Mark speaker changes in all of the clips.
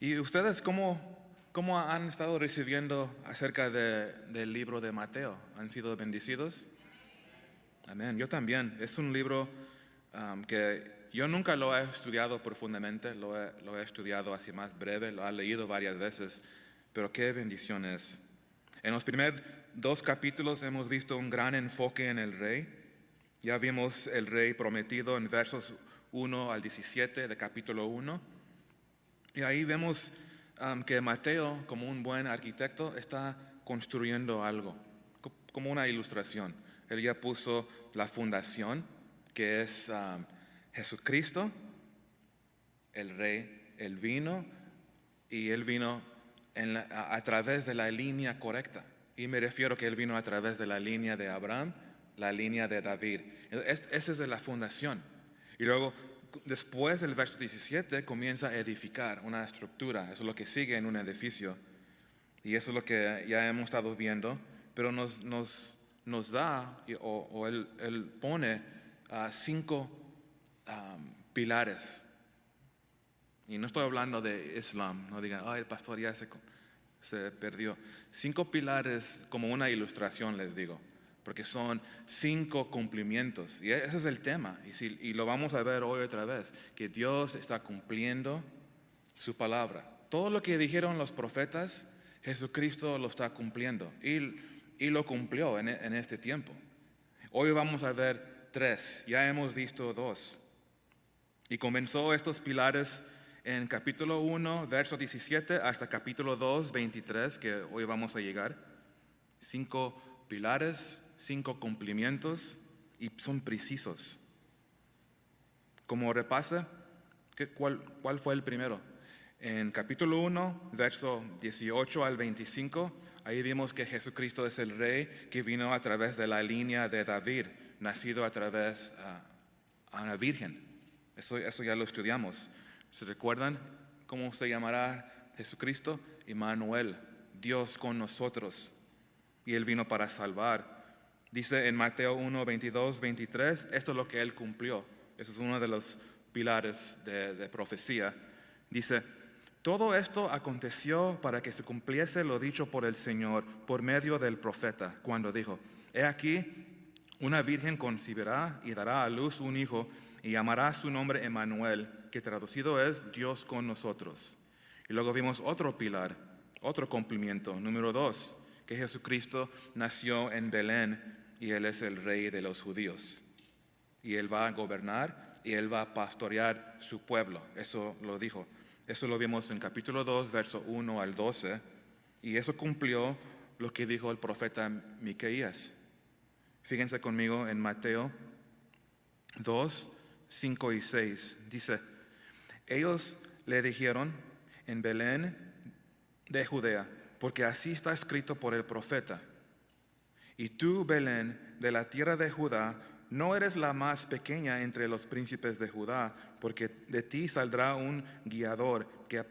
Speaker 1: ¿Y ustedes cómo han estado recibiendo acerca del libro de Mateo? ¿Han sido bendecidos? Amén. Yo también. Es un libro que yo nunca lo he estudiado profundamente, lo he estudiado así más breve, lo he leído varias veces, pero qué bendición es. En los primeros 2 capítulos hemos visto un gran enfoque en el rey. Ya vimos el rey prometido en versos 1 al 17 de capítulo 1. Y ahí vemos que Mateo, como un buen arquitecto, está construyendo algo, como una ilustración. Él ya puso la fundación, que es Jesucristo, el rey. Él vino a través de la línea correcta. Y me refiero que Él vino a través de la línea de Abraham, la línea de David. Esa es la fundación. Y luego, después del verso 17, comienza a edificar una estructura. Eso es lo que sigue en un edificio. Y eso es lo que ya hemos estado viendo. Pero nos da, o él pone 5 pilares. Y no estoy hablando de Islam. No digan, el pastor ya se perdió. 5 pilares como una ilustración, les digo. Porque son 5 cumplimientos. Y ese es el tema. Y lo vamos a ver hoy otra vez. Que Dios está cumpliendo su palabra. Todo lo que dijeron los profetas, Jesucristo lo está cumpliendo. Y lo cumplió en este tiempo. Hoy vamos a ver 3. Ya hemos visto 2. Y comenzó estos pilares en capítulo 1, verso 17, hasta capítulo 2, 23, que hoy vamos a llegar. 5 pilares, 5 cumplimientos, y son precisos. Como repasa, ¿cuál fue el primero? En capítulo 1, verso 18 al 25, ahí vimos que Jesucristo es el rey que vino a través de la línea de David, nacido a través a una virgen. Eso ya lo estudiamos. ¿Se recuerdan cómo se llamará Jesucristo? Emmanuel, Dios con nosotros. Y Él vino para salvar. Dice en Mateo 1, 22, 23, esto es lo que Él cumplió. Eso es uno de los pilares de profecía. Dice, todo esto aconteció para que se cumpliese lo dicho por el Señor por medio del profeta, cuando dijo, he aquí, una virgen concebirá y dará a luz un hijo, y llamará su nombre Emmanuel, que traducido es Dios con nosotros. Y luego vimos otro pilar, otro cumplimiento, número 2, que Jesucristo nació en Belén y Él es el rey de los judíos. Y Él va a gobernar y Él va a pastorear su pueblo. Eso lo dijo. Eso lo vimos en capítulo 2, verso 1 al 12. Y eso cumplió lo que dijo el profeta Miqueías. Fíjense conmigo en Mateo 2, 5 y 6. Dice, ellos le dijeron en Belén de Judea, porque así está escrito por el profeta. Y tú, Belén, de la tierra de Judá, no eres la más pequeña entre los príncipes de Judá, porque de ti saldrá un guiador que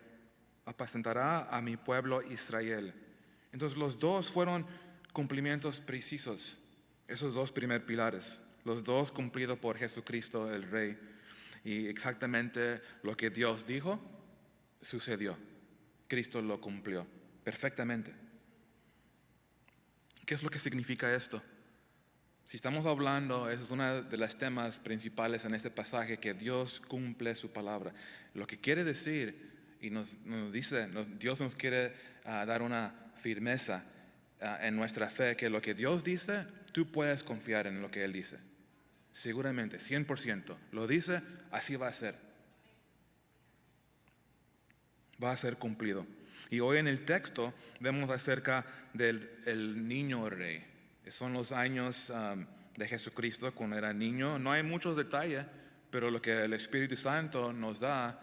Speaker 1: apacentará a mi pueblo Israel. Entonces los 2 fueron cumplimientos precisos, esos 2 primeros pilares, los 2 cumplidos por Jesucristo el Rey. Y exactamente lo que Dios dijo, sucedió. Cristo lo cumplió perfectamente. ¿Qué es lo que significa esto? Si estamos hablando, ese es uno de los temas principales en este pasaje, que Dios cumple su palabra. Lo que quiere decir, y nos dice, Dios nos quiere dar una firmeza en nuestra fe, que lo que Dios dice, tú puedes confiar en lo que Él dice. Seguramente, 100%. Lo dice, así va a ser. Va a ser cumplido. Y hoy en el texto vemos acerca del niño rey. Son los años de Jesucristo cuando era niño. No hay muchos detalles, pero lo que el Espíritu Santo nos da,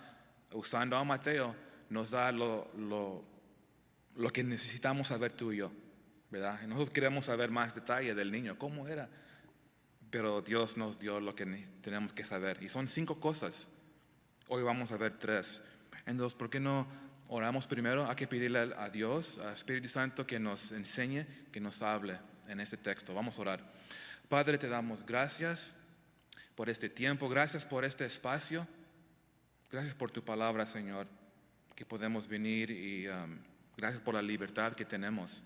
Speaker 1: usando a Mateo, nos da lo que necesitamos saber tú y yo, ¿verdad? Nosotros queremos saber más detalles del niño, cómo era. Pero Dios nos dio lo que tenemos que saber. Y son 5 cosas. Hoy vamos a ver 3. Entonces, ¿por qué no oramos primero? Hay que pedirle a Dios, al Espíritu Santo, que nos enseñe, que nos hable en este texto. Vamos a orar. Padre, te damos gracias por este tiempo. Gracias por este espacio. Gracias por tu palabra, Señor. que podemos venir y gracias por la libertad que tenemos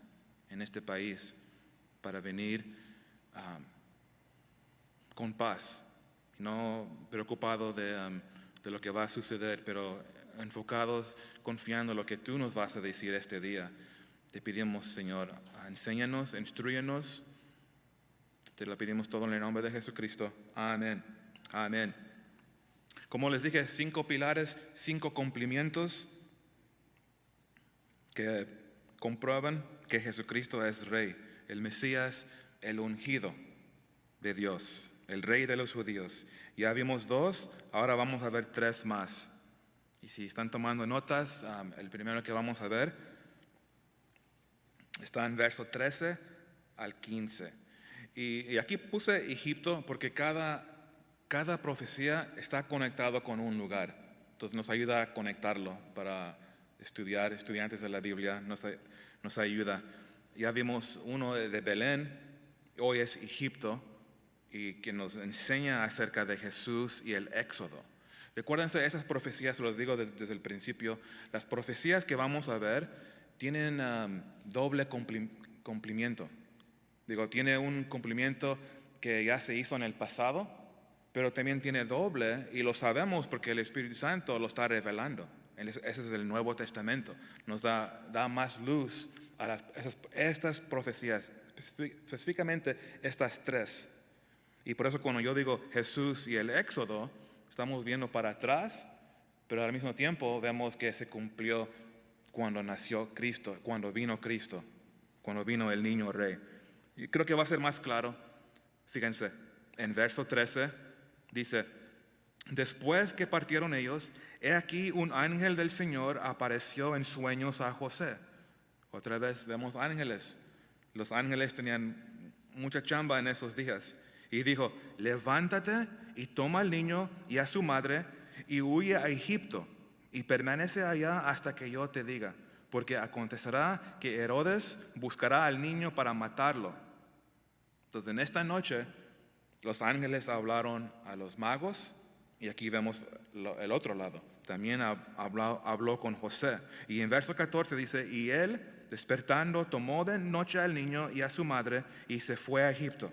Speaker 1: en este país para venir con paz, no preocupado de lo que va a suceder, pero enfocados, confiando en lo que tú nos vas a decir este día. Te pedimos, Señor, enséñanos, instrúyenos. Te lo pedimos todo en el nombre de Jesucristo. Amén. Amén. Como les dije, 5 pilares, 5 cumplimientos que comprueban que Jesucristo es Rey, el Mesías, el ungido de Dios, el Rey de los judíos. Ya vimos 2, ahora vamos a ver 3 más. Y si están tomando notas, el primero que vamos a ver está en verso 13 al 15. Y aquí puse Egipto porque cada profecía está conectado con un lugar. Entonces nos ayuda a conectarlo para estudiantes de la Biblia, nos ayuda. Ya vimos uno de Belén, hoy es Egipto, y que nos enseña acerca de Jesús y el Éxodo. Recuérdense, esas profecías, lo digo desde el principio, las profecías que vamos a ver tienen doble cumplimiento. Tiene un cumplimiento que ya se hizo en el pasado, pero también tiene doble, y lo sabemos porque el Espíritu Santo lo está revelando. Ese es el Nuevo Testamento. Nos da más luz a estas profecías, específicamente estas 3. Y por eso cuando yo digo Jesús y el Éxodo, estamos viendo para atrás, pero al mismo tiempo vemos que se cumplió cuando nació Cristo, cuando vino Cristo, cuando vino el niño Rey. Y creo que va a ser más claro. Fíjense, en verso 13 dice: después que partieron ellos, he aquí un ángel del Señor apareció en sueños a José. Otra vez vemos ángeles. Los ángeles tenían mucha chamba en esos días. Y dijo: levántate y toma al niño y a su madre y huye a Egipto y permanece allá hasta que yo te diga, porque acontecerá que Herodes buscará al niño para matarlo. Entonces en esta noche los ángeles hablaron a los magos, y aquí vemos el otro lado. También habló con José. Y en verso 14 dice: y él, despertando, tomó de noche al niño y a su madre y se fue a Egipto.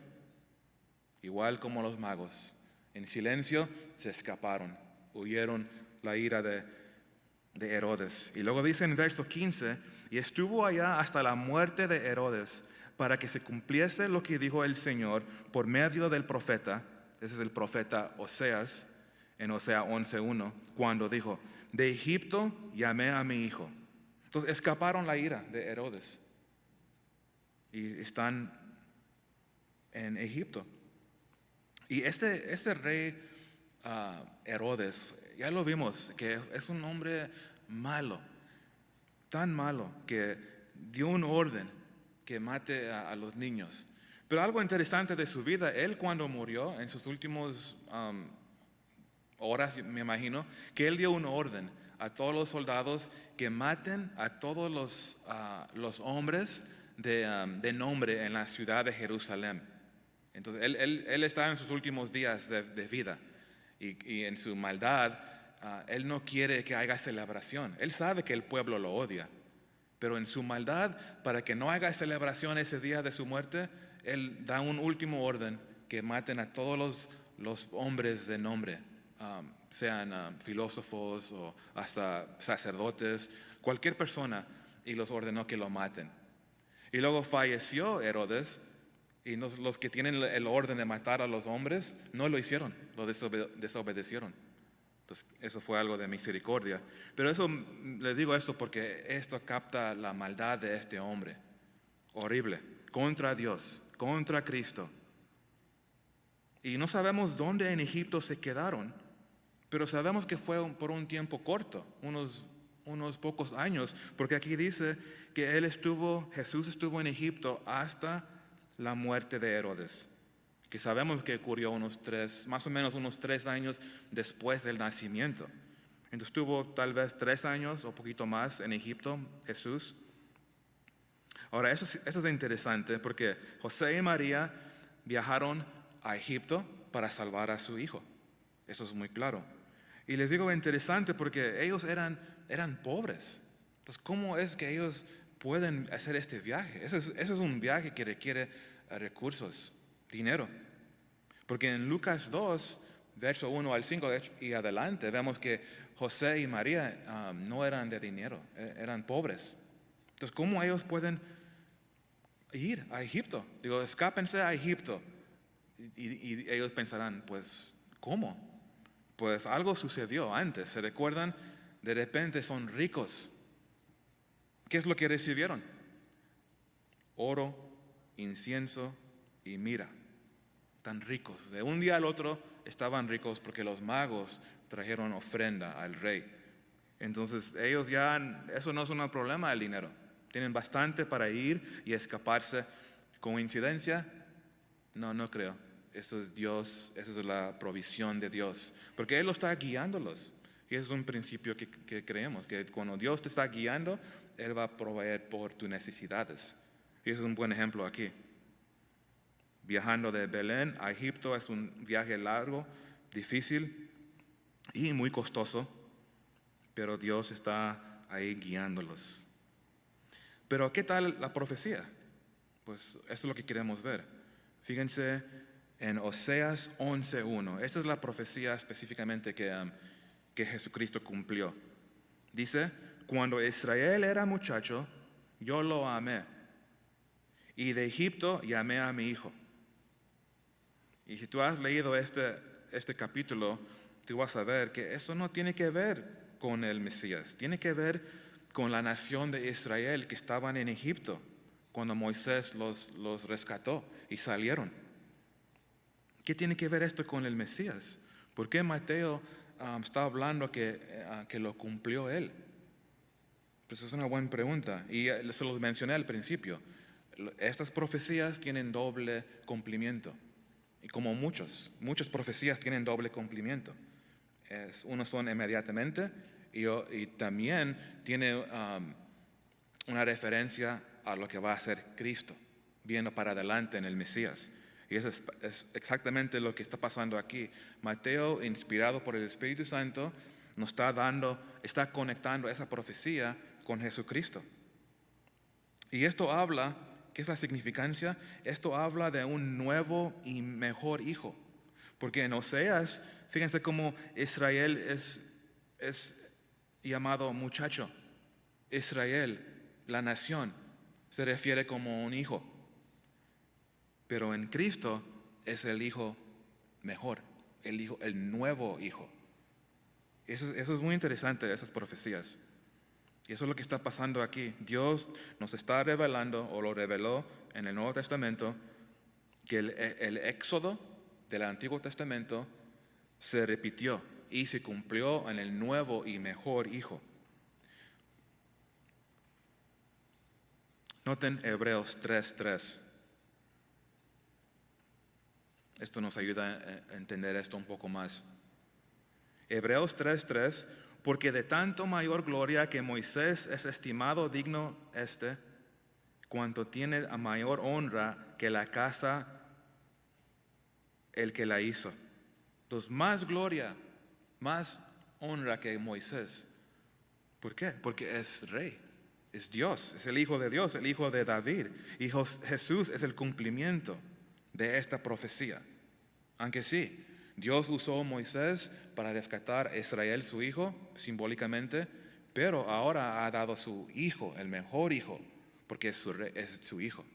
Speaker 1: Igual como los magos, en silencio se escaparon, huyeron la ira de Herodes. Y luego dice en verso 15: y estuvo allá hasta la muerte de Herodes, para que se cumpliese lo que dijo el Señor por medio del profeta. Ese es el profeta Oseas, en Osea 11:1, cuando dijo: de Egipto llamé a mi hijo. Entonces escaparon la ira de Herodes y están en Egipto. Y este rey Herodes, ya lo vimos, que es un hombre malo, tan malo que dio un orden que mate a los niños. Pero algo interesante de su vida, él cuando murió, en sus últimos horas, me imagino, que él dio un orden a todos los soldados que maten a todos los hombres de nombre en la ciudad de Jerusalén. Entonces él está en sus últimos días de vida, y en su maldad él no quiere que haya celebración. Él sabe que el pueblo lo odia, pero en su maldad, para que no haya celebración ese día de su muerte, él da un último orden: que maten a todos los hombres de nombre, sean filósofos o hasta sacerdotes, cualquier persona, y los ordenó que lo maten. Y luego falleció Herodes, y los que tienen el orden de matar a los hombres no lo hicieron, lo desobedecieron. Entonces, eso fue algo de misericordia. Pero les digo esto porque esto capta la maldad de este hombre. Horrible. Contra Dios, contra Cristo. Y no sabemos dónde en Egipto se quedaron, pero sabemos que fue por un tiempo corto, unos pocos años, porque aquí dice que Jesús estuvo en Egipto hasta la muerte de Herodes, que sabemos que ocurrió más o menos unos 3 años después del nacimiento. Entonces estuvo tal vez 3 años o poquito más en Egipto, Jesús. Ahora, eso es interesante porque José y María viajaron a Egipto para salvar a su hijo. Eso es muy claro. Y les digo interesante porque ellos eran eran pobres. Entonces, ¿cómo es que ellos pueden hacer este viaje? Ese es un viaje que requiere recursos, dinero. Porque en Lucas 2, verso 1 al 5 de hecho, y adelante, vemos que José y María no eran de dinero, eran pobres. Entonces, ¿cómo ellos pueden ir a Egipto? Digo, escápense a Egipto. Y ellos pensarán, pues, ¿cómo? Pues algo sucedió antes, ¿se recuerdan? De repente son ricos. ¿Qué es lo que recibieron? Oro, incienso y mirra. Tan ricos. De un día al otro estaban ricos porque los magos trajeron ofrenda al rey. Entonces ellos ya, eso no es un problema el dinero. Tienen bastante para ir y escaparse. ¿Coincidencia? No creo. Eso es Dios, esa es la provisión de Dios. Porque Él lo está guiándolos. Y es un principio que creemos, que cuando Dios te está guiando, Él va a proveer por tus necesidades. Y ese es un buen ejemplo aquí. Viajando de Belén a Egipto es un viaje largo, difícil y muy costoso, pero Dios está ahí guiándolos. Pero ¿qué tal la profecía? Pues esto es lo que queremos ver. Fíjense en Oseas 11:1. Esta es la profecía específicamente que Jesucristo cumplió. Dice, cuando Israel era muchacho, yo lo amé, y de Egipto llamé a mi hijo. Y si tú has leído este capítulo, tú vas a ver que esto no tiene que ver con el Mesías, tiene que ver con la nación de Israel que estaban en Egipto cuando Moisés los rescató y salieron. ¿Qué tiene que ver esto con el Mesías? ¿Por qué Mateo está hablando que lo cumplió él? Pues es una buena pregunta y se los mencioné al principio. Estas profecías tienen doble cumplimiento. Y como muchas profecías tienen doble cumplimiento. Unos son inmediatamente y también tiene una referencia a lo que va a ser Cristo, viendo para adelante en el Mesías. Y eso es exactamente lo que está pasando aquí. Mateo, inspirado por el Espíritu Santo, nos está conectando esa profecía con Jesucristo. Y esto habla, ¿qué es la significancia? Esto habla de un nuevo y mejor hijo. Porque en Oseas, fíjense cómo Israel es llamado muchacho. Israel, la nación, se refiere como un hijo. Pero en Cristo es el hijo mejor, el nuevo hijo. Eso es muy interesante, esas profecías. Y eso es lo que está pasando aquí. Dios nos está revelando, o lo reveló en el Nuevo Testamento, que el éxodo del Antiguo Testamento se repitió y se cumplió en el nuevo y mejor Hijo. Noten Hebreos 3:3. Esto nos ayuda a entender esto un poco más. Hebreos 3:3, porque de tanto mayor gloria que Moisés es estimado digno cuanto tiene a mayor honra que la casa el que la hizo. Entonces, más gloria, más honra que Moisés. ¿Por qué? Porque es rey, es Dios, es el Hijo de Dios, el Hijo de David. Y Jesús es el cumplimiento de esta profecía. Aunque sí, Dios usó a Moisés para rescatar a Israel, su hijo, simbólicamente, pero ahora ha dado su hijo, el mejor hijo, porque es su hijo.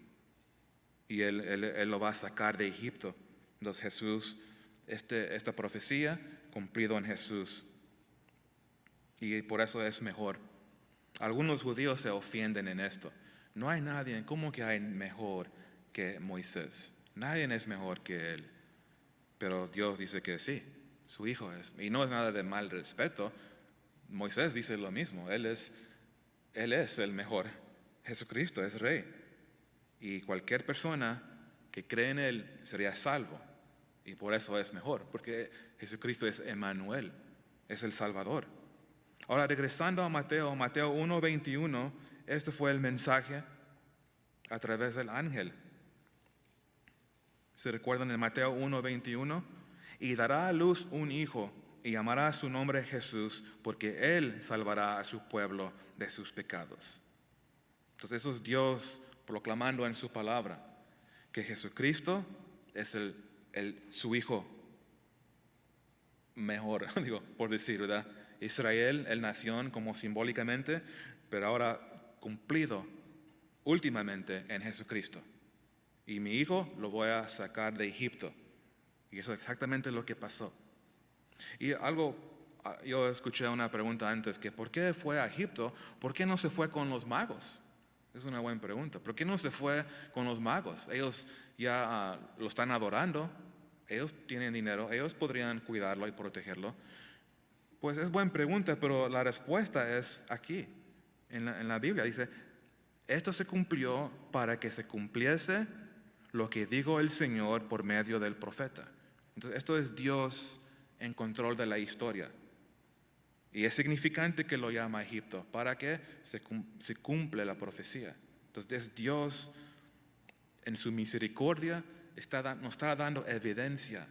Speaker 1: Y él lo va a sacar de Egipto. Entonces Jesús, esta profecía cumplido en Jesús. Y por eso es mejor. Algunos judíos se ofenden en esto. No hay nadie, ¿cómo que hay mejor que Moisés? Nadie es mejor que él. Pero Dios dice que sí, su hijo es. Y no es nada de mal respeto. Moisés dice lo mismo. Él es el mejor. Jesucristo es rey. Y cualquier persona que cree en él sería salvo. Y por eso es mejor. Porque Jesucristo es Emmanuel. Es el Salvador. Ahora regresando a Mateo 1:21. Este fue el mensaje a través del ángel. ¿Se recuerdan en Mateo 1:21? Y dará a luz un hijo y llamará su nombre Jesús, porque Él salvará a su pueblo de sus pecados. Entonces eso es Dios proclamando en su palabra que Jesucristo es su Hijo mejor, digo, por decir, ¿verdad? Israel, el nación como simbólicamente, pero ahora cumplido últimamente en Jesucristo. Y mi hijo lo voy a sacar de Egipto. Y eso es exactamente lo que pasó. Y yo escuché una pregunta antes, que ¿por qué fue a Egipto? ¿Por qué no se fue con los magos? Es una buena pregunta. ¿Por qué no se fue con los magos? Ellos ya lo están adorando, ellos tienen dinero, ellos podrían cuidarlo y protegerlo. Pues es buena pregunta, pero la respuesta es aquí, en la Biblia. Dice, esto se cumplió para que se cumpliese lo que dijo el Señor por medio del profeta. Entonces, esto es Dios en control de la historia. Y es significante que lo llama Egipto, para que se cumple la profecía. Entonces, es Dios en su misericordia nos está dando evidencia,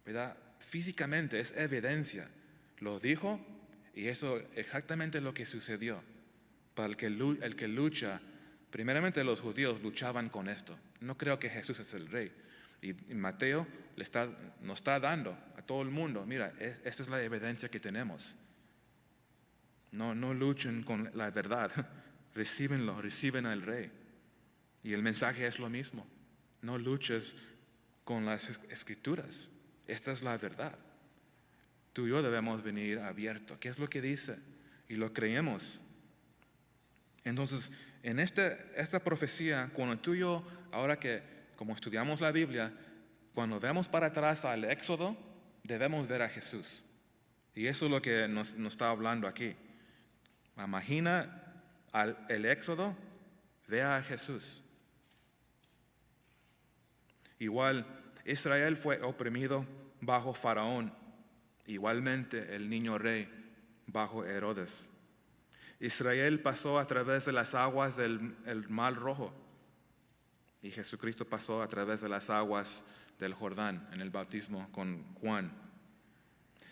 Speaker 1: ¿verdad? Físicamente es evidencia. Lo dijo y eso exactamente lo que sucedió. Para el que lucha, primeramente los judíos luchaban con esto. No creo que Jesús es el rey. Y Mateo nos está dando a todo el mundo, mira, esta es la evidencia que tenemos. No luchen con la verdad, reciben al rey. Y el mensaje es lo mismo. No luches con las escrituras. Esta es la verdad. Tú y yo debemos venir abiertos. ¿Qué es lo que dice? Y lo creemos. Entonces, en esta profecía, cuando tú y yo, ahora que como estudiamos la Biblia, cuando vemos para atrás al Éxodo, debemos ver a Jesús. Y eso es lo que nos está hablando aquí. Imagina el Éxodo, vea a Jesús. Igual, Israel fue oprimido bajo Faraón. Igualmente, el niño rey bajo Herodes. Israel pasó a través de las aguas del Mar Rojo. Y Jesucristo pasó a través de las aguas del Jordán en el bautismo con Juan.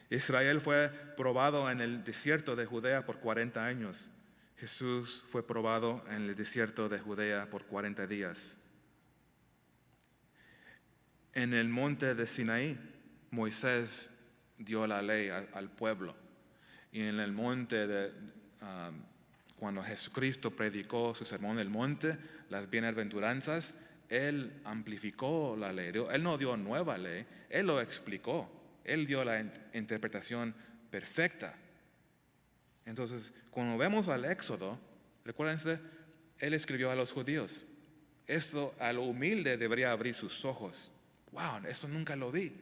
Speaker 1: Israel fue probado en el desierto de Judea por 40 años. Jesús fue probado en el desierto de Judea por 40 días. En el monte de Sinaí, Moisés dio la ley al pueblo. Y en el monte cuando Jesucristo predicó su sermón del monte, las bienaventuranzas, Él amplificó la ley. Él no dio nueva ley, Él lo explicó. Él dio la interpretación perfecta. Entonces, cuando vemos al Éxodo, recuérdense, Él escribió a los judíos. Esto a lo humilde debería abrir sus ojos. Wow, eso nunca lo vi.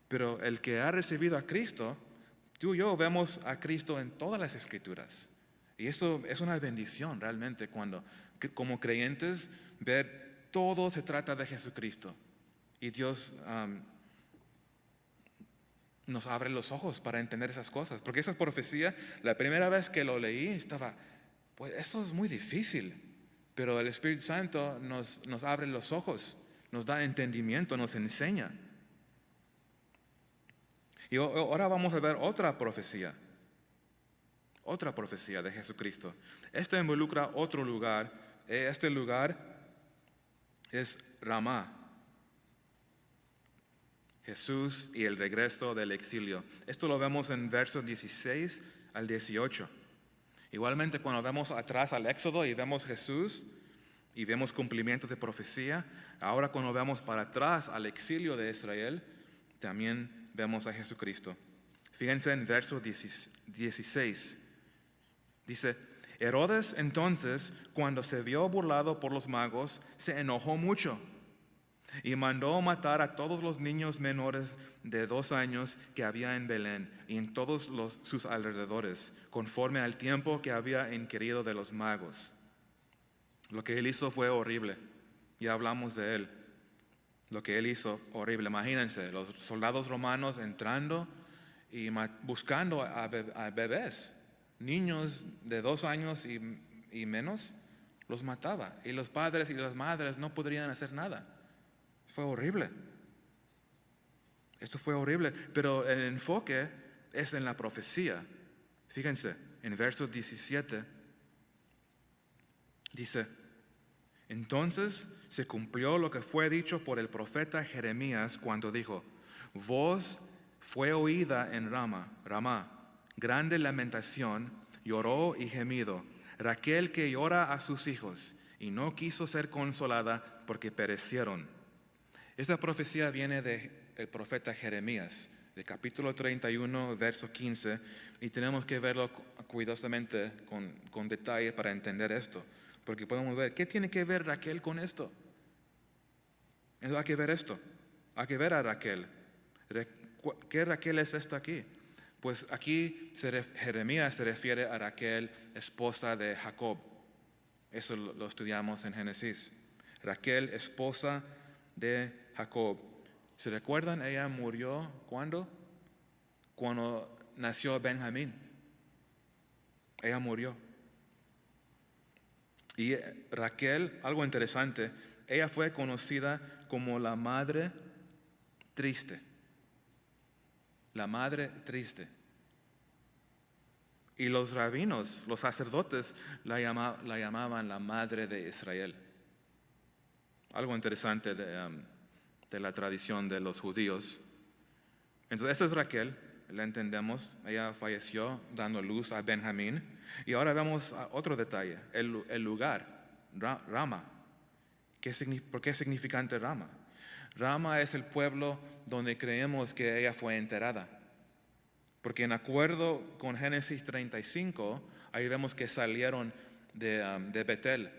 Speaker 1: Pero el que ha recibido a Cristo, tú y yo vemos a Cristo en todas las escrituras. Y eso es una bendición realmente cuando como creyentes ver todo se trata de Jesucristo. Y Dios nos abre los ojos para entender esas cosas. Porque esa profecía, la primera vez que lo leí, pues eso es muy difícil. Pero el Espíritu Santo nos abre los ojos, nos da entendimiento, nos enseña. Y ahora vamos a ver otra profecía de Jesucristo. Esta involucra otro lugar. Este lugar es Ramá. Jesús y el regreso del exilio. Esto lo vemos en versos 16 al 18. Igualmente cuando vemos atrás al Éxodo y vemos Jesús y vemos cumplimiento de profecía, ahora cuando vemos para atrás al exilio de Israel, también vemos a Jesucristo. Fíjense en verso 16. Dice, Herodes entonces, cuando se vio burlado por los magos, se enojó mucho y mandó matar a todos los niños menores de 2 años que había en Belén y en todos sus alrededores, conforme al tiempo que había inquirido de los magos. Lo que él hizo fue horrible. Ya hablamos de él. Lo que él hizo, horrible. Imagínense, los soldados romanos entrando y buscando a bebés, niños de 2 años y menos, los mataba. Y los padres y las madres no podrían hacer nada. Fue horrible. Esto fue horrible, pero el enfoque es en la profecía. Fíjense, en verso 17 dice: entonces se cumplió lo que fue dicho por el profeta Jeremías cuando dijo: voz fue oída en Ramá, grande lamentación, lloró y gemido, Raquel que llora a sus hijos, y no quiso ser consolada porque perecieron. Esta profecía viene del profeta Jeremías, de capítulo 31, verso 15, y tenemos que verlo cuidadosamente, con detalle para entender esto, porque podemos ver, ¿qué tiene que ver Raquel con esto? Entonces hay que ver esto, hay que ver a Raquel. ¿Qué Raquel es esta aquí? Pues aquí Jeremías se refiere a Raquel, esposa de Jacob. Eso lo estudiamos en Génesis. Raquel, esposa de Jacob. ¿Se recuerdan? Ella murió ¿cuándo? Cuando nació Benjamín. Ella murió. Y Raquel, algo interesante, ella fue conocida como la madre triste. La madre triste. Y los rabinos, los sacerdotes, la llamaban la madre de Israel. Algo interesante de la tradición de los judíos. Entonces, esta es Raquel, la entendemos. Ella falleció dando luz a Benjamín. Y ahora vemos otro detalle, el lugar, Rama. ¿Por qué es significante Rama? Rama es el pueblo donde creemos que ella fue enterrada. Porque en acuerdo con Génesis 35, ahí vemos que salieron de Betel,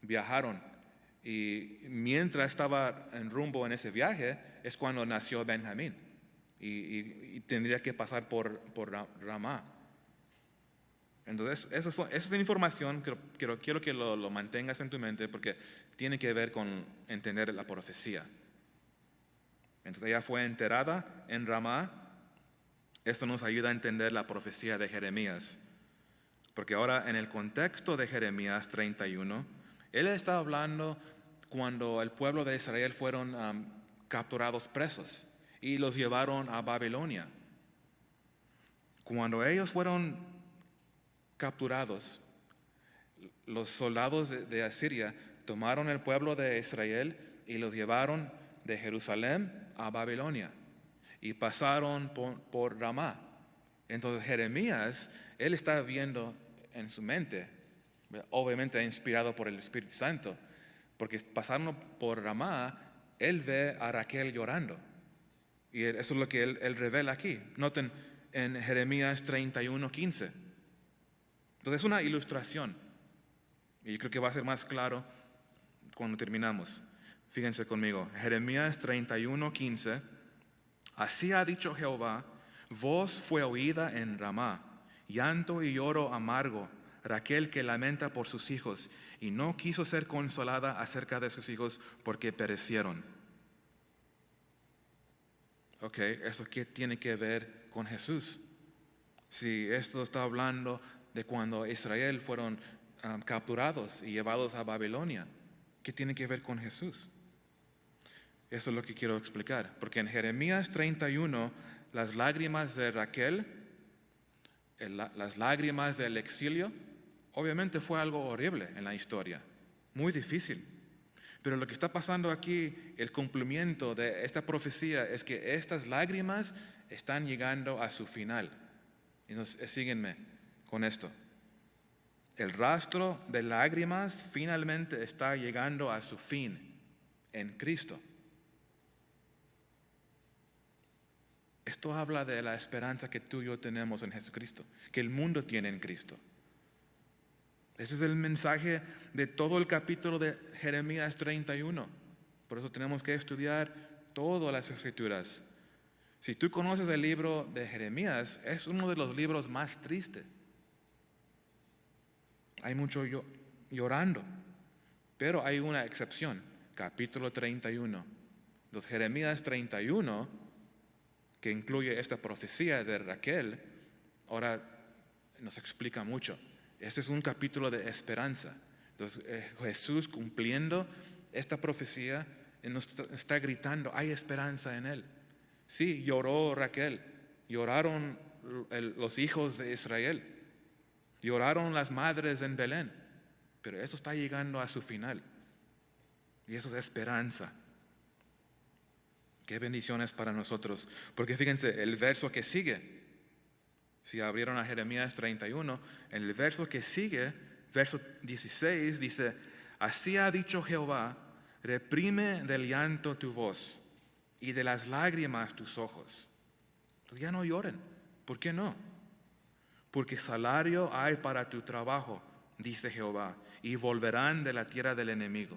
Speaker 1: viajaron. Y mientras estaba en rumbo en ese viaje, es cuando nació Benjamín. Y tendría que pasar por Ramá. Entonces, esa es información que quiero que lo mantengas en tu mente, porque tiene que ver con entender la profecía. Entonces, ella fue enterrada en Ramá. Esto nos ayuda a entender la profecía de Jeremías. Porque ahora, en el contexto de Jeremías 31, él está hablando cuando el pueblo de Israel fueron capturados presos y los llevaron a Babilonia. Cuando ellos fueron capturados, los soldados de Asiria tomaron el pueblo de Israel y los llevaron de Jerusalén a Babilonia y pasaron por Ramá. Entonces Jeremías, él está viendo en su mente, obviamente inspirado por el Espíritu Santo, porque pasando por Ramá, él ve a Raquel llorando. Y eso es lo que él revela aquí. Noten en Jeremías 31:15. Entonces es una ilustración. Y yo creo que va a ser más claro cuando terminamos. Fíjense conmigo. Jeremías 31:15. Así ha dicho Jehová: voz fue oída en Ramá, llanto y lloro amargo, Raquel que lamenta por sus hijos, y no quiso ser consolada acerca de sus hijos porque perecieron. Ok, ¿eso qué tiene que ver con Jesús? Si esto está hablando de cuando Israel fueron capturados y llevados a Babilonia, ¿qué tiene que ver con Jesús? Eso es lo que quiero explicar, porque en Jeremías 31, las lágrimas de Raquel, las lágrimas del exilio, obviamente fue algo horrible en la historia, muy difícil. Pero lo que está pasando aquí, el cumplimiento de esta profecía, es que estas lágrimas están llegando a su final. Y síguenme con esto. El rastro de lágrimas finalmente está llegando a su fin en Cristo. Esto habla de la esperanza que tú y yo tenemos en Jesucristo, que el mundo tiene en Cristo. Ese es el mensaje de todo el capítulo de Jeremías 31. Por eso tenemos que estudiar todas las Escrituras. Si tú conoces el libro de Jeremías, es uno de los libros más tristes. Hay mucho llorando, pero hay una excepción, capítulo 31. Entonces Jeremías 31, que incluye esta profecía de Raquel, ahora nos explica mucho. Este es un capítulo de esperanza. Entonces Jesús, cumpliendo esta profecía, nos está gritando: hay esperanza en Él. Sí, lloró Raquel, lloraron los hijos de Israel, lloraron las madres en Belén, pero eso está llegando a su final. Y eso es esperanza. Qué bendiciones para nosotros. Porque fíjense, el verso que sigue, si abrieron a Jeremías 31, en el verso que sigue, verso 16, dice: así ha dicho Jehová, reprime del llanto tu voz y de las lágrimas tus ojos. Entonces ya no lloren. ¿Por qué no? Porque salario hay para tu trabajo, dice Jehová, y volverán de la tierra del enemigo.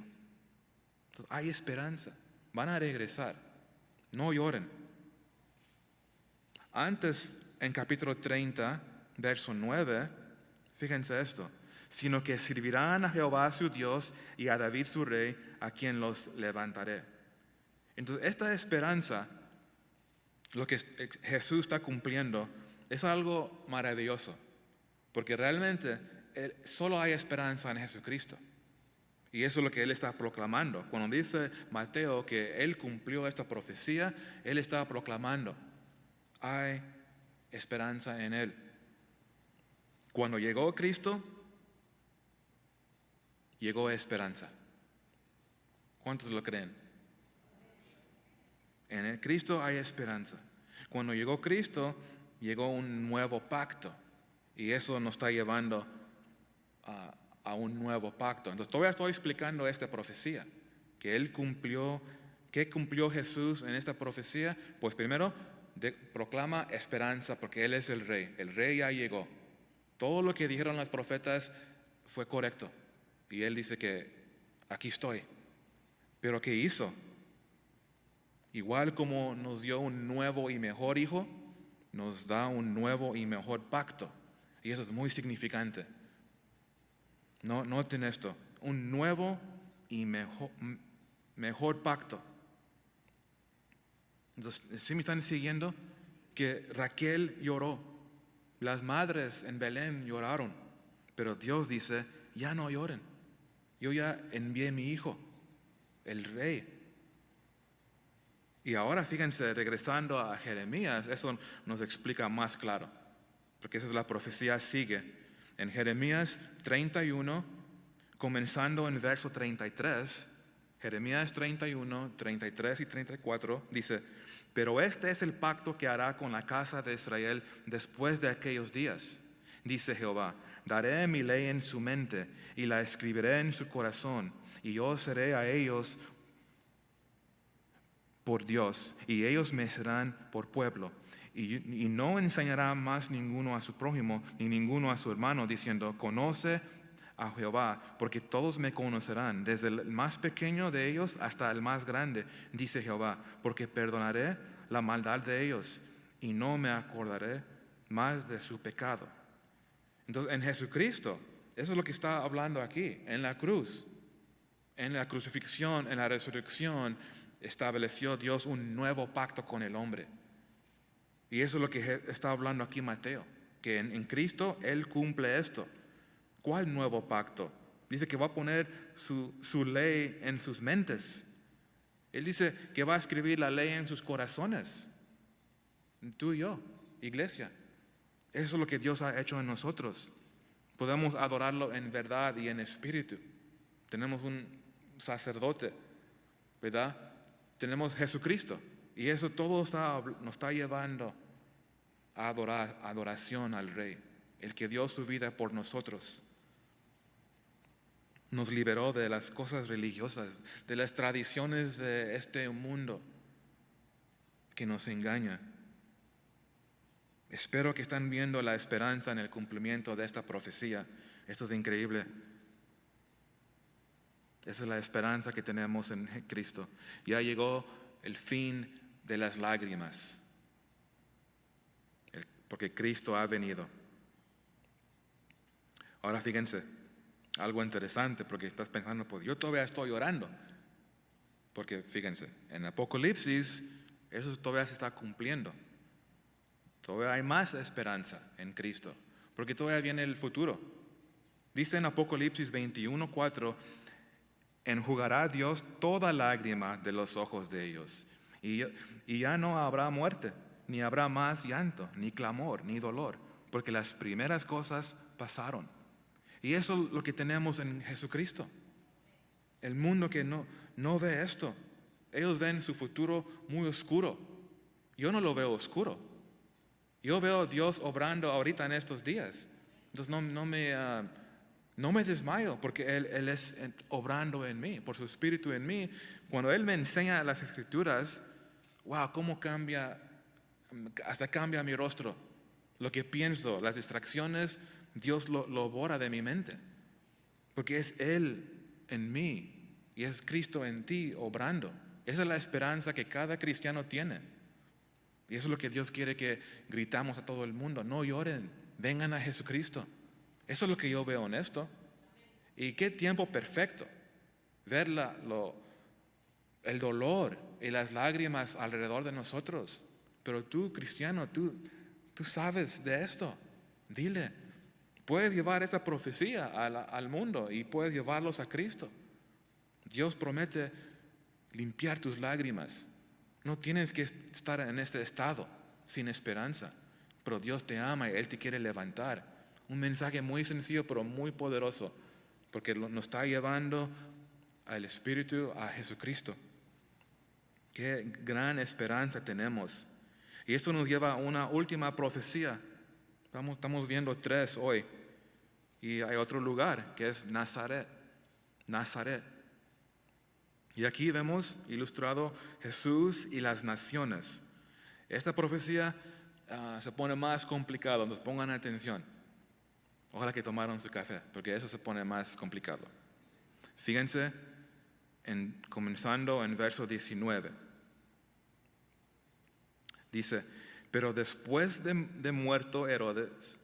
Speaker 1: Entonces hay esperanza. Van a regresar. No lloren. Antes, en capítulo 30, verso 9, fíjense esto: sino que servirán a Jehová su Dios y a David su rey, a quien los levantaré. Entonces, esta esperanza, lo que Jesús está cumpliendo, es algo maravilloso, porque realmente solo hay esperanza en Jesucristo. Y eso es lo que Él está proclamando. Cuando dice Mateo que Él cumplió esta profecía, Él está proclamando: hay esperanza en Él. Cuando llegó Cristo, llegó esperanza. ¿Cuántos lo creen? En el Cristo hay esperanza. Cuando llegó Cristo, llegó un nuevo pacto. Y eso nos está llevando a un nuevo pacto. Entonces todavía estoy explicando esta profecía, que Él cumplió. ¿Qué cumplió Jesús en esta profecía? Pues primero proclama esperanza, porque Él es el rey ya llegó. Todo lo que dijeron los profetas fue correcto, y Él dice que aquí estoy. Pero ¿qué hizo? Igual como nos dio un nuevo y mejor hijo, nos da un nuevo y mejor pacto, y eso es muy significante. Noten esto: un nuevo y mejor pacto. Entonces, ¿sí me están siguiendo? Que Raquel lloró, las madres en Belén lloraron, pero Dios dice: ya no lloren, yo ya envié a mi hijo, el rey. Y ahora fíjense, regresando a Jeremías, eso nos explica más claro, porque esa es la profecía. Sigue en Jeremías 31, comenzando en verso 33. Jeremías 31, 33 y 34 dice: pero este es el pacto que hará con la casa de Israel después de aquellos días, dice Jehová: daré mi ley en su mente y la escribiré en su corazón, y yo seré a ellos por Dios, y ellos me serán por pueblo. Y no enseñará más ninguno a su prójimo, ni ninguno a su hermano, diciendo: conoce a Jehová, porque todos me conocerán, desde el más pequeño de ellos hasta el más grande, dice Jehová, porque perdonaré la maldad de ellos y no me acordaré más de su pecado. Entonces, en Jesucristo, eso es lo que está hablando aquí, en la cruz, en la crucifixión, en la resurrección, estableció Dios un nuevo pacto con el hombre. Y eso es lo que está hablando aquí Mateo, que en Cristo Él cumple esto. ¿Cuál nuevo pacto? Dice que va a poner su ley en sus mentes. Él dice que va a escribir la ley en sus corazones. Tú y yo, iglesia. Eso es lo que Dios ha hecho en nosotros. Podemos adorarlo en verdad y en espíritu. Tenemos un sacerdote, ¿verdad? Tenemos Jesucristo. Y eso todo nos está llevando a adoración al Rey, el que dio su vida por nosotros. Nos liberó de las cosas religiosas, de las tradiciones de este mundo que nos engaña. Espero que están viendo la esperanza en el cumplimiento de esta profecía. Esto es increíble. Esa es la esperanza que tenemos en Cristo. Ya llegó el fin de las lágrimas, porque Cristo ha venido. Ahora fíjense, algo interesante, porque estás pensando: pues yo todavía estoy orando. Porque fíjense, en Apocalipsis eso todavía se está cumpliendo. Todavía hay más esperanza en Cristo, porque todavía viene el futuro. Dice en Apocalipsis 21:4: enjugará Dios toda lágrima de los ojos de ellos, Y, y ya no habrá muerte, ni habrá más llanto, ni clamor, ni dolor, porque las primeras cosas pasaron. Y eso es lo que tenemos en Jesucristo. El mundo que no ve esto, ellos ven su futuro muy oscuro. Yo no lo veo oscuro. Yo veo a Dios obrando ahorita en estos días. Entonces no me desmayo porque Él es obrando en mí, por su Espíritu en mí. Cuando Él me enseña las Escrituras, wow, cómo cambia, hasta cambia mi rostro. Lo que pienso, las distracciones, Dios lo borra de mi mente. Porque es Él en mí y es Cristo en ti obrando. Esa es la esperanza que cada cristiano tiene. Y eso es lo que Dios quiere que gritamos a todo el mundo. No lloren, vengan a Jesucristo. Eso es lo que yo veo en esto. Y qué tiempo perfecto ver el dolor y las lágrimas alrededor de nosotros. Pero tú, cristiano, tú sabes de esto. Dile, puedes llevar esta profecía al mundo y puedes llevarlos a Cristo. Dios promete limpiar tus lágrimas. No tienes que estar en este estado sin esperanza, pero Dios te ama y Él te quiere levantar. Un mensaje muy sencillo pero muy poderoso, porque nos está llevando al Espíritu, a Jesucristo. Qué gran esperanza tenemos. Y esto nos lleva a una última profecía. Estamos viendo 3 hoy. Y hay otro lugar que es Nazaret. Nazaret. Y aquí vemos ilustrado Jesús y las naciones. Esta profecía se pone más complicado, entonces pongan atención. Ojalá que tomaron su café, porque eso se pone más complicado. Fíjense, comenzando en verso 19. Dice, pero después de muerto Herodes,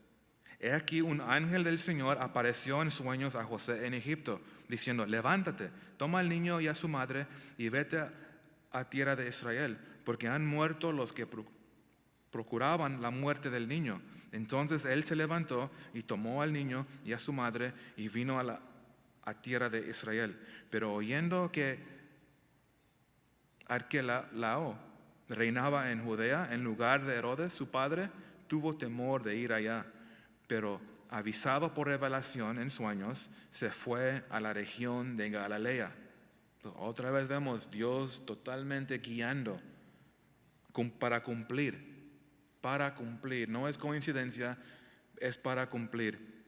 Speaker 1: he aquí un ángel del Señor apareció en sueños a José en Egipto, diciendo, levántate, toma al niño y a su madre y vete a tierra de Israel, porque han muerto los que procuraban la muerte del niño. Entonces él se levantó y tomó al niño y a su madre y vino a tierra de Israel. Pero oyendo que Arquelao reinaba en Judea en lugar de Herodes, su padre, tuvo temor de ir allá. Pero avisado por revelación en sueños, se fue a la región de Galilea. Otra vez vemos Dios totalmente guiando para cumplir. No es coincidencia, es para cumplir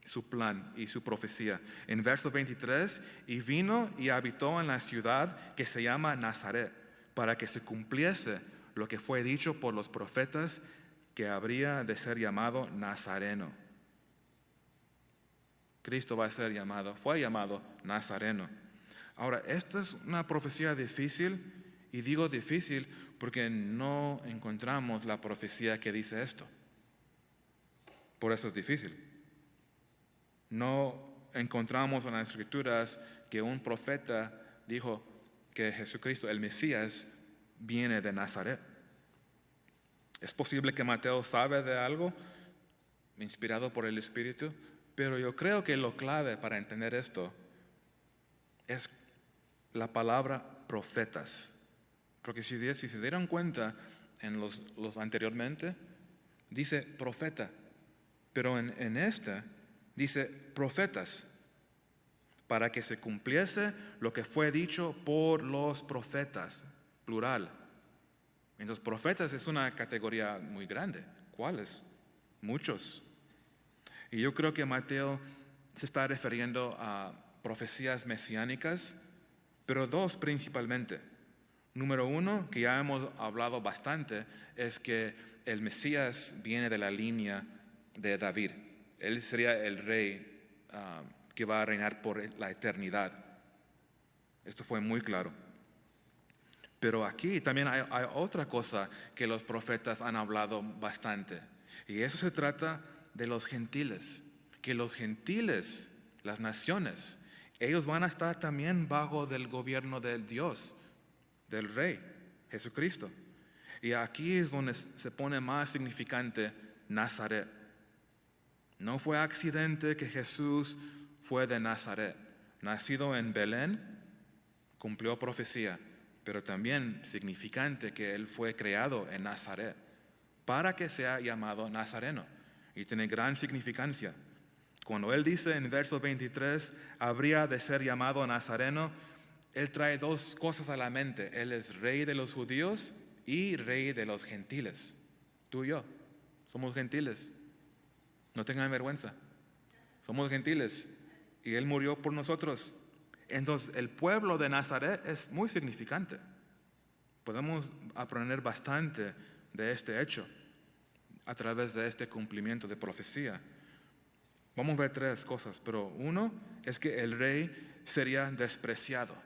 Speaker 1: su plan y su profecía. En verso 23, y vino y habitó en la ciudad que se llama Nazaret, para que se cumpliese lo que fue dicho por los profetas, que habría de ser llamado Nazareno. Cristo fue llamado Nazareno. Ahora, esta es una profecía difícil, y digo difícil porque no encontramos la profecía que dice esto. Por eso es difícil. No encontramos en las Escrituras que un profeta dijo que Jesucristo, el Mesías, viene de Nazaret. Es posible que Mateo sabe de algo, inspirado por el Espíritu, pero yo creo que lo clave para entender esto es la palabra profetas. Porque si se dieron cuenta en los anteriormente, dice profeta, pero en esta dice profetas, para que se cumpliese lo que fue dicho por los profetas, plural. Entonces, profetas es una categoría muy grande. ¿Cuáles? Muchos. Y yo creo que Mateo se está refiriendo a profecías mesiánicas, pero 2 principalmente. Número 1, que ya hemos hablado bastante, es que el Mesías viene de la línea de David. Él sería el rey que va a reinar por la eternidad. Esto fue muy claro. Pero aquí también hay otra cosa que los profetas han hablado bastante. Y eso se trata de los gentiles. Que los gentiles, las naciones, ellos van a estar también bajo del gobierno del Dios, del Rey, Jesucristo. Y aquí es donde se pone más significante Nazaret. No fue accidente que Jesús fue de Nazaret. Nacido en Belén, cumplió profecía. pero también significante que Él fue creado en Nazaret para que sea llamado Nazareno. Y tiene gran significancia. Cuando Él dice en verso 23, habría de ser llamado Nazareno, Él trae dos cosas a la mente. Él es rey de los judíos y rey de los gentiles. Tú y yo somos gentiles. No tengan vergüenza. Somos gentiles y Él murió por nosotros. Entonces el pueblo de Nazaret es muy significante. Podemos aprender bastante de este hecho a través de este cumplimiento de profecía. Vamos a ver tres cosas, pero uno es que el rey sería despreciado.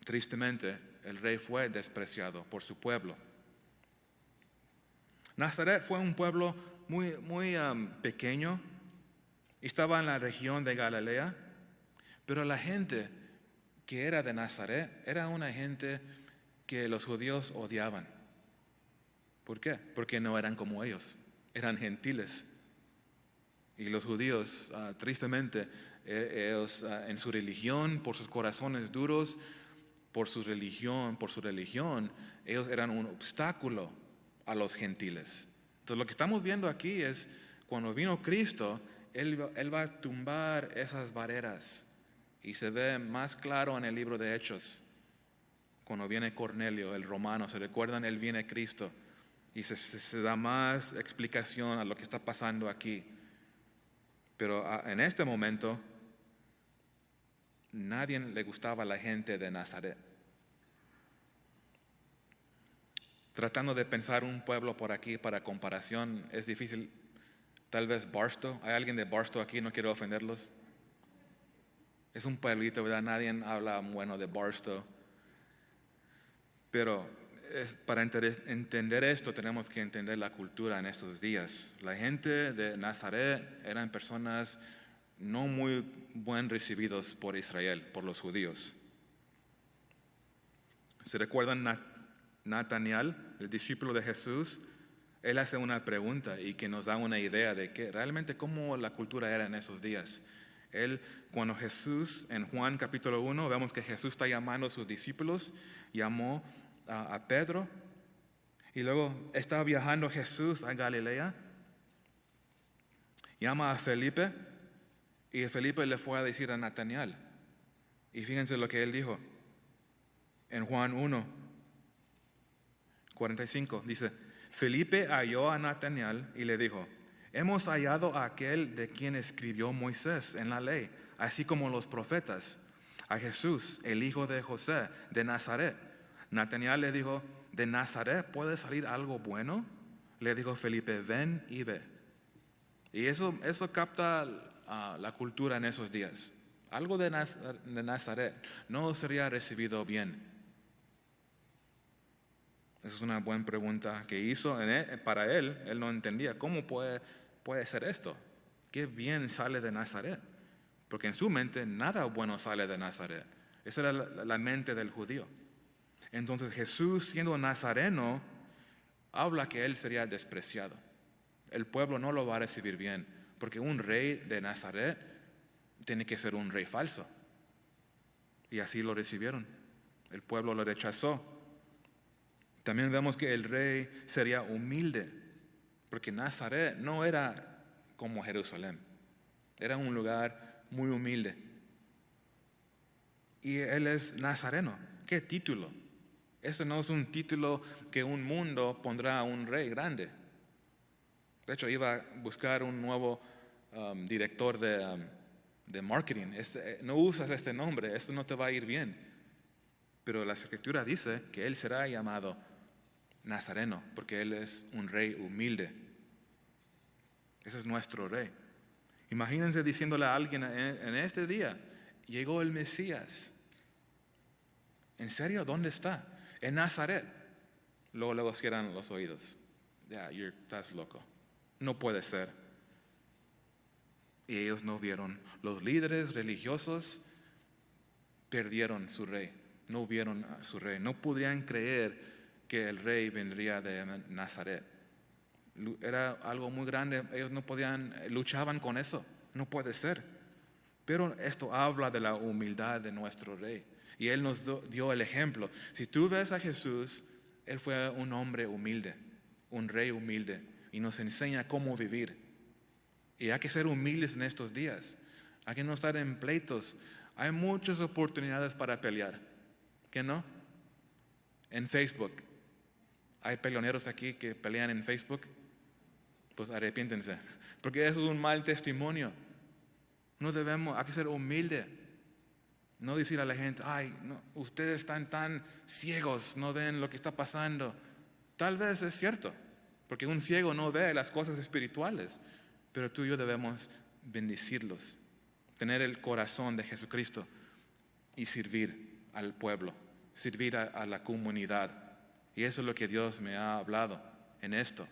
Speaker 1: Tristemente, el rey fue despreciado por su pueblo. Nazaret fue un pueblo muy pequeño. Estaba en la región de Galilea, pero la gente que era de Nazaret era una gente que los judíos odiaban. ¿Por qué? Porque no eran como ellos, eran gentiles. Y los judíos, tristemente, ellos en su religión, por sus corazones duros, por su religión, ellos eran un obstáculo a los gentiles. Entonces lo que estamos viendo aquí es, cuando vino Cristo, Él va a tumbar esas barreras. Y se ve más claro en el libro de Hechos. Cuando viene Cornelio, el romano, ¿se recuerdan? Él viene Cristo. Y se da más explicación a lo que está pasando aquí. Pero en este momento, nadie le gustaba a la gente de Nazaret. Tratando de pensar un pueblo por aquí para comparación, es difícil. Tal vez Barstow. ¿Hay alguien de Barstow aquí? No quiero ofenderlos. Es un pueblito, ¿verdad? Nadie habla bueno de Barstow. Pero para entender esto tenemos que entender la cultura en estos días. La gente de Nazaret eran personas no muy bien recibidos por Israel, por los judíos. ¿Se recuerdan Natanael, el discípulo de Jesús? Él hace una pregunta y que nos da una idea de que realmente cómo la cultura era en esos días. Cuando Jesús, en Juan capítulo 1, vemos que Jesús está llamando a sus discípulos, llamó a Pedro, y luego está viajando Jesús a Galilea, llama a Felipe, y Felipe le fue a decir a Natanael. Y fíjense lo que él dijo en Juan 1, 45, dice: Felipe halló a Natanael y le dijo: hemos hallado a aquel de quien escribió Moisés en la ley, así como los profetas, a Jesús, el hijo de José, de Nazaret. Natanael le dijo: ¿de Nazaret puede salir algo bueno? Le dijo Felipe: ven y ve. Y eso capta la cultura en esos días. Algo de Nazaret no sería recibido bien. Esa es una buena pregunta que hizo. Para él no entendía cómo puede ser esto. ¿Qué bien sale de Nazaret? Porque en su mente nada bueno sale de Nazaret. Esa era la mente del judío. Entonces Jesús, siendo nazareno, habla que él sería despreciado. El pueblo no lo va a recibir bien, porque un rey de Nazaret tiene que ser un rey falso. Y así lo recibieron. El pueblo lo rechazó. También vemos que el rey sería humilde, porque Nazaret no era como Jerusalén. Era un lugar muy humilde. Y él es nazareno. ¿Qué título? Ese no es un título que un mundo pondrá a un rey grande. De hecho, iba a buscar un nuevo director de marketing. No usas este nombre, esto no te va a ir bien. Pero la Escritura dice que él será llamado Nazareno, porque él es un rey humilde. Ese es nuestro rey. Imagínense diciéndole a alguien en este día: llegó el Mesías. ¿En serio? ¿Dónde está? En Nazaret. Luego cierran los oídos. Ya, estás loco. No puede ser. Y ellos no vieron. Los líderes religiosos perdieron su rey. No vieron a su rey. No podían creer que el rey vendría de Nazaret. Era algo muy grande. Ellos no podían, luchaban con eso. No puede ser. Pero esto habla de la humildad de nuestro rey. Y Él nos dio el ejemplo. Si tú ves a Jesús, Él fue un hombre humilde, un rey humilde, y nos enseña cómo vivir. Y hay que ser humildes en estos días. Hay que no estar en pleitos. Hay muchas oportunidades para pelear. ¿Qué no? En Facebook. Hay peleoneros aquí que pelean en Facebook. Pues arrepiéntense. Porque eso es un mal testimonio. No debemos, hay que ser humilde. No decir a la gente, ay, no, ustedes están tan ciegos, no ven lo que está pasando. Tal vez es cierto, porque un ciego no ve las cosas espirituales, pero tú y yo debemos bendecirlos, tener el corazón de Jesucristo y servir al pueblo, servir a la comunidad. Y eso es lo que Dios me ha hablado en esto.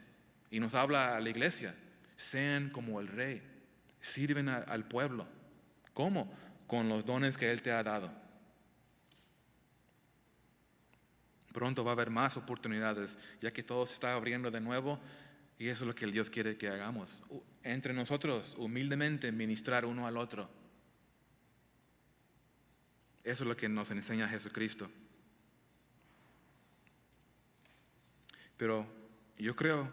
Speaker 1: Y nos habla a la iglesia, sean como el rey, sirven al pueblo. ¿Cómo? Con los dones que Él te ha dado. Pronto va a haber más oportunidades, ya que todo se está abriendo de nuevo, y eso es lo que Dios quiere que hagamos. Entre nosotros, humildemente, ministrar uno al otro. Eso es lo que nos enseña Jesucristo. Pero yo creo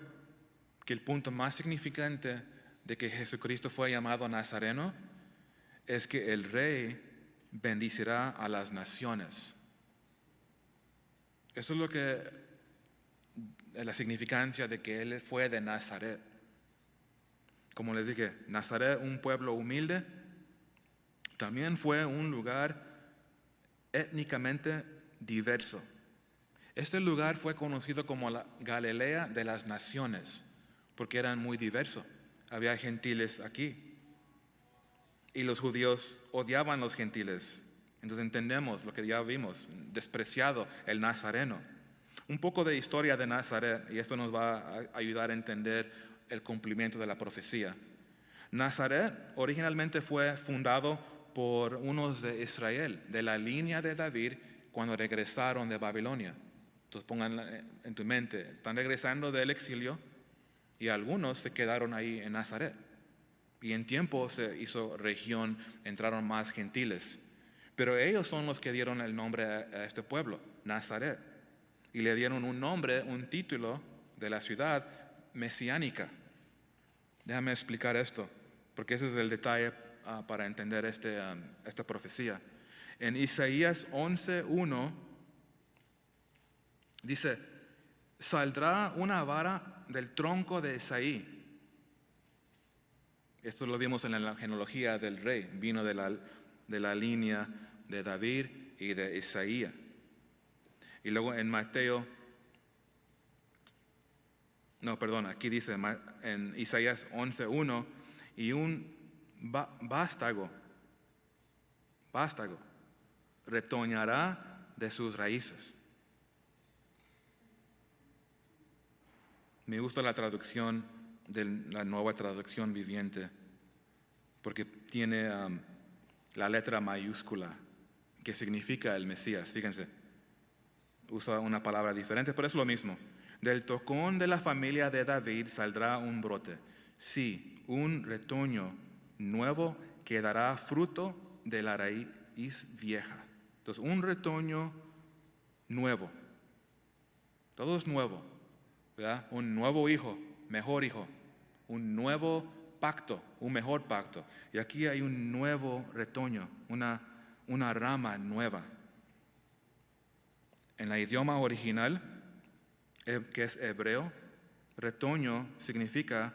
Speaker 1: que el punto más significante de que Jesucristo fue llamado Nazareno es que el rey bendicirá a las naciones. Eso es lo que la significancia de que Él fue de Nazaret. Como les dije, Nazaret, un pueblo humilde, también fue un lugar étnicamente diverso. Este lugar fue conocido como la Galilea de las naciones, porque eran muy diversos. Había gentiles aquí. Y los judíos odiaban a los gentiles. Entonces entendemos lo que ya vimos, despreciado el nazareno. Un poco de historia de Nazaret, y esto nos va a ayudar a entender el cumplimiento de la profecía. Nazaret originalmente fue fundado por unos de Israel, de la línea de David, cuando regresaron de Babilonia. Entonces pongan en tu mente, están regresando del exilio y algunos se quedaron ahí en Nazaret. Y en tiempo se hizo región, entraron más gentiles. Pero ellos son los que dieron el nombre a este pueblo, Nazaret. Y le dieron un nombre, un título de la ciudad mesiánica. Déjame explicar esto, porque ese es el detalle para entender esta profecía. En Isaías 11:1 dice, saldrá una vara del tronco de Isaí. Esto lo vimos en la genealogía del rey, vino de la línea de David y de Isaías. Y luego en aquí dice en Isaías 11:1, y un vástago retoñará de sus raíces. Me gusta la traducción de la Nueva Traducción Viviente, porque tiene la letra mayúscula que significa el Mesías. Fíjense, usa una palabra diferente, pero es lo mismo. Del tocón de la familia de David saldrá un brote. Sí, un retoño nuevo que dará fruto de la raíz vieja. Entonces, un retoño nuevo. Todo es nuevo, ¿verdad? Un nuevo hijo, mejor hijo. Un nuevo pacto, un mejor pacto. Y aquí hay un nuevo retoño, una rama nueva. En el idioma original, que es hebreo, retoño significa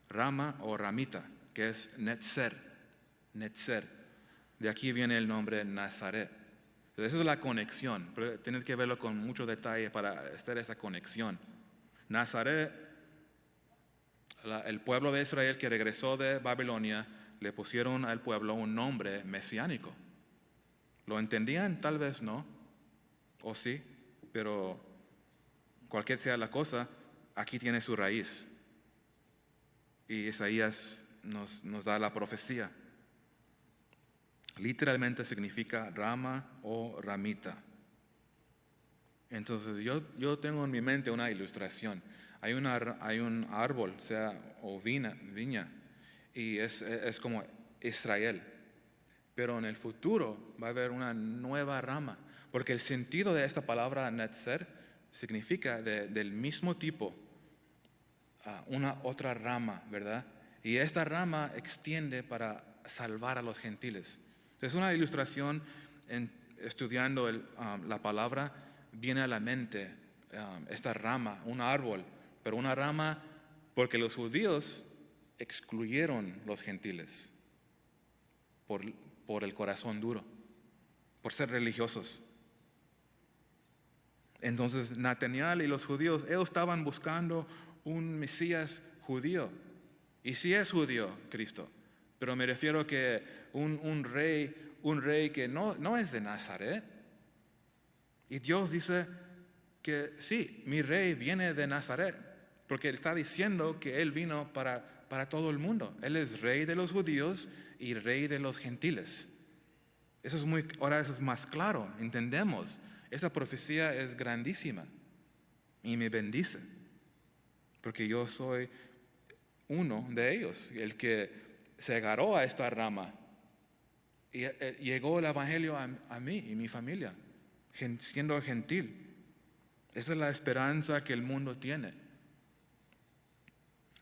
Speaker 1: rama o ramita, que es netzer. De aquí viene el nombre Nazaret. Entonces, esa es la conexión, pero tienes que verlo con mucho detalle para hacer esa conexión. Nazaret, el pueblo de Israel que regresó de Babilonia, le pusieron al pueblo un nombre mesiánico. ¿Lo entendían? Tal vez no, o sí, pero cualquier sea la cosa, aquí tiene su raíz. Y Isaías nos da la profecía. Literalmente significa rama o ramita. Entonces yo tengo en mi mente una ilustración. Hay un árbol, o viña, y es como Israel. pero en el futuro va a haber una nueva rama, porque el sentido de esta palabra netzer significa del mismo tipo, una otra rama, ¿verdad? Y esta rama extiende para salvar a los gentiles. Es una ilustración, estudiando la palabra, viene a la mente esta rama, un árbol, pero una rama porque los judíos excluyeron los gentiles por el corazón duro, por ser religiosos. Entonces Natanael y los judíos, ellos estaban buscando un Mesías judío. Y sí es judío Cristo, pero me refiero que un rey que no es de Nazaret. Y Dios dice que sí, mi rey viene de Nazaret, porque Él está diciendo que Él vino para todo el mundo. Él es rey de los judíos y rey de los gentiles. Ahora eso es más claro, entendemos. Esa profecía es grandísima y me bendice, porque yo soy uno de ellos, el que se agarró a esta rama y llegó el evangelio a mí y mi familia, siendo gentil. Esa es la esperanza que el mundo tiene.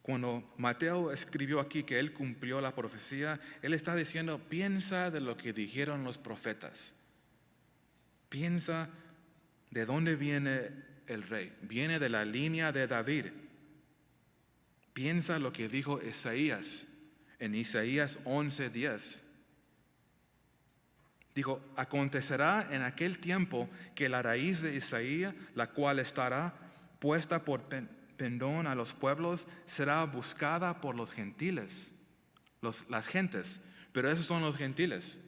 Speaker 1: Cuando Mateo escribió aquí que él cumplió la profecía, él está diciendo, piensa de lo que dijeron los profetas. Piensa de dónde viene el rey. Viene de la línea de David. Piensa lo que dijo Isaías en Isaías 11:10. Dijo, acontecerá en aquel tiempo que la raíz de Isaías, la cual estará puesta por pendón a los pueblos, será buscada por los gentiles, las gentes. Pero esos son los gentiles.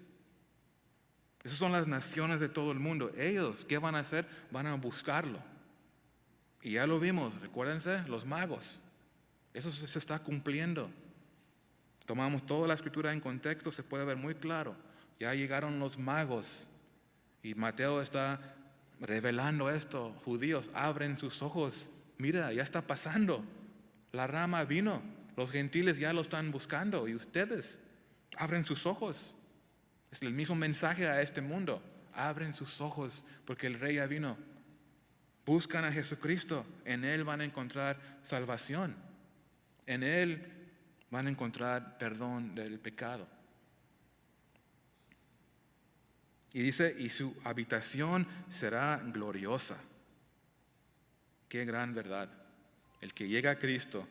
Speaker 1: Esas son las naciones de todo el mundo. Ellos, ¿qué van a hacer? Van a buscarlo. Y ya lo vimos, recuérdense, los magos. Eso se está cumpliendo. Tomamos toda la escritura en contexto, se puede ver muy claro. Ya llegaron los magos y Mateo está revelando esto. Judíos, abren sus ojos. Mira, ya está pasando. La rama vino. Los gentiles ya lo están buscando y ustedes abren sus ojos. Es el mismo mensaje a este mundo. Abren sus ojos porque el rey ya vino. Buscan a Jesucristo. En Él van a encontrar salvación. En Él van a encontrar perdón del pecado. Y dice, y su habitación será gloriosa. Qué gran verdad. El que llega a Cristo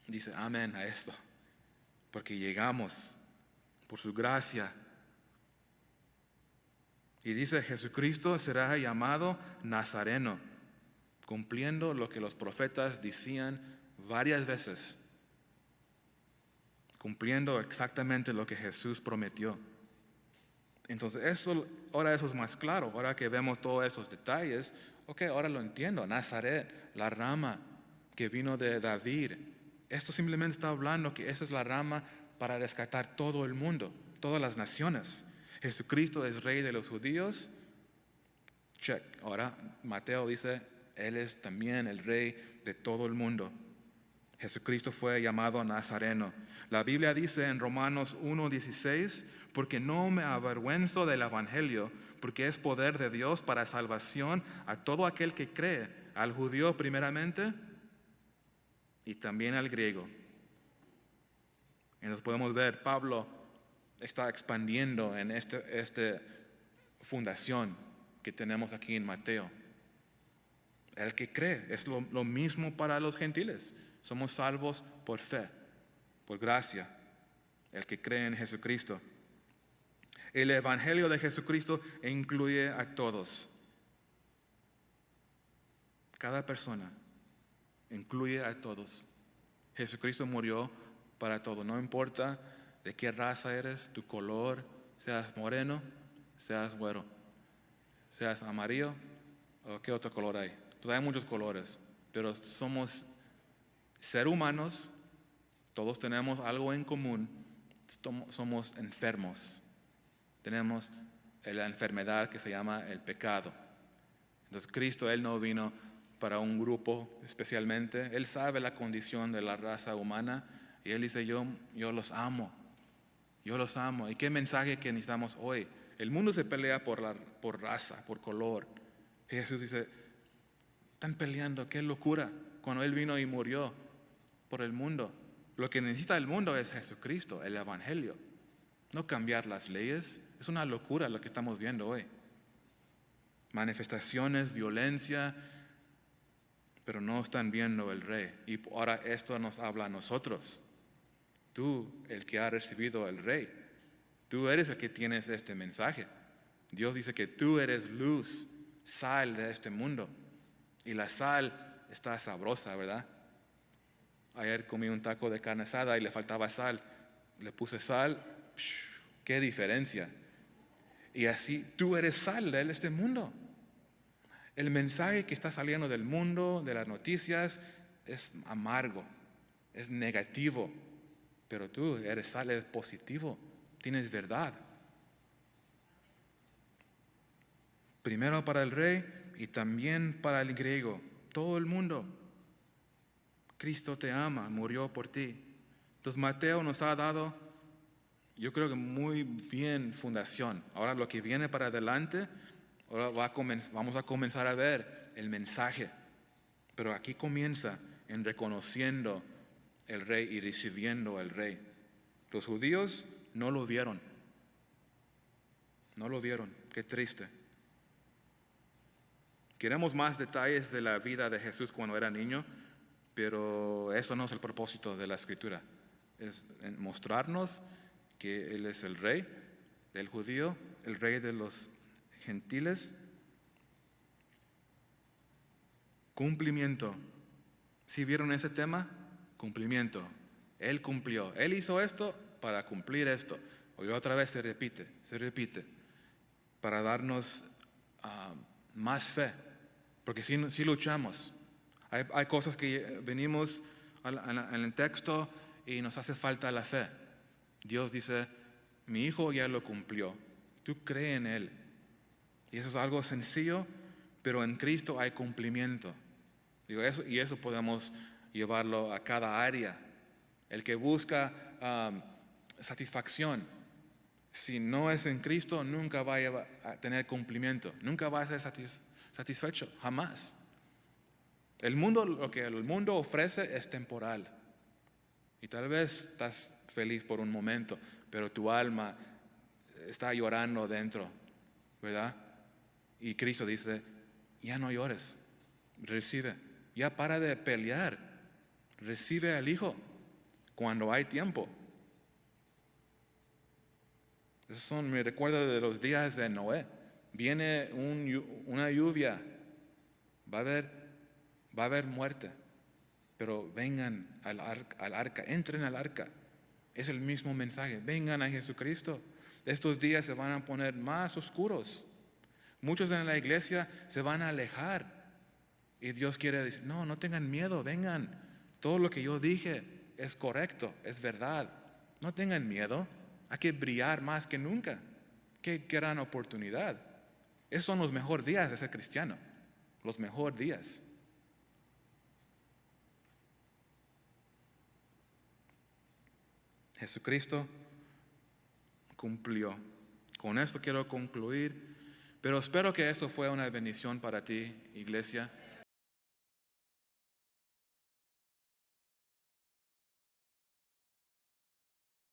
Speaker 1: dice amén a esto. Porque llegamos por su gracia. Y dice, Jesucristo será llamado Nazareno, cumpliendo lo que los profetas decían varias veces. Cumpliendo exactamente lo que Jesús prometió. Entonces, ahora eso es más claro. Ahora que vemos todos esos detalles, ahora lo entiendo. Nazaret, la rama que vino de David. Esto simplemente está hablando que esa es la rama para rescatar todo el mundo, todas las naciones. Jesucristo es rey de los judíos. Check. Ahora Mateo dice, Él es también el rey de todo el mundo. Jesucristo fue llamado Nazareno. La Biblia dice en Romanos 1:16, porque no me avergüenzo del evangelio, porque es poder de Dios para salvación a todo aquel que cree, al judío primeramente y también al griego. Entonces podemos ver, Pablo está expandiendo en esta fundación que tenemos aquí en Mateo. El que cree es lo mismo para los gentiles. Somos salvos por fe, por gracia. El que cree en Jesucristo. El evangelio de Jesucristo incluye a todos. Cada persona incluye a todos. Jesucristo murió para todos. No importa de qué raza eres, tu color, seas moreno, seas güero, seas amarillo o qué otro color hay. Pues hay muchos colores, pero somos seres humanos, todos tenemos algo en común, somos enfermos. Tenemos la enfermedad que se llama el pecado. Entonces Cristo, Él no vino para un grupo especialmente. Él sabe la condición de la raza humana y Él dice, yo los amo. Yo los amo. ¿Y qué mensaje que necesitamos hoy? El mundo se pelea por raza, por color. Y Jesús dice, están peleando, qué locura, cuando Él vino y murió por el mundo. Lo que necesita el mundo es Jesucristo, el Evangelio. No cambiar las leyes. Es una locura lo que estamos viendo hoy. Manifestaciones, violencia, pero no están viendo el Rey. Y ahora esto nos habla a nosotros. Tú, el que ha recibido el Rey, tú eres el que tienes este mensaje. Dios dice que tú eres luz, sal de este mundo. Y la sal está sabrosa, ¿verdad? Ayer comí un taco de carne asada y le faltaba sal. Le puse sal, qué diferencia. Y así tú eres sal de este mundo. El mensaje que está saliendo del mundo, de las noticias, es amargo, es negativo. Pero tú eres sal, es positivo, tienes verdad. Primero para el Rey y también para el griego, todo el mundo. Cristo te ama, murió por ti. Entonces Mateo nos ha dado, yo creo que muy bien fundación. Ahora lo que viene para adelante, ahora vamos a comenzar a ver el mensaje. Pero aquí comienza en reconociendo el Rey y recibiendo el Rey. Los judíos no lo vieron. No lo vieron. Qué triste. Queremos más detalles de la vida de Jesús cuando era niño, pero eso no es el propósito de la Escritura. Es mostrarnos que Él es el Rey del judío, el Rey de los gentiles. Cumplimiento. ¿Sí vieron ese tema? Cumplimiento. Él cumplió. Él hizo esto para cumplir esto. Hoy otra vez se repite, para darnos más fe. Porque si luchamos. Hay cosas que venimos en el texto y nos hace falta la fe. Dios dice, mi hijo ya lo cumplió. Tú cree en Él. Y eso es algo sencillo, pero en Cristo hay cumplimiento. Y eso podemos llevarlo a cada área. El que busca satisfacción, si no es en Cristo, nunca va a tener cumplimiento, nunca va a ser satisfecho, jamás. Lo que el mundo ofrece es temporal. Y tal vez estás feliz por un momento, pero tu alma está llorando dentro, ¿verdad? Y Cristo dice, ya no llores, recibe, ya para de pelear, recibe al Hijo cuando hay tiempo. Esos me recuerda de los días de Noé. Viene una lluvia, va a haber muerte, pero vengan al arca, entren al arca. Es el mismo mensaje, vengan a Jesucristo. Estos días se van a poner más oscuros. Muchos en la iglesia se van a alejar. Y Dios quiere decir, no tengan miedo, vengan. Todo lo que yo dije es correcto, es verdad. No tengan miedo, hay que brillar más que nunca. Qué gran oportunidad. Esos son los mejores días de ser cristiano, los mejores días. Jesucristo cumplió. Con esto quiero concluir, pero espero que esto fue una bendición para ti, iglesia.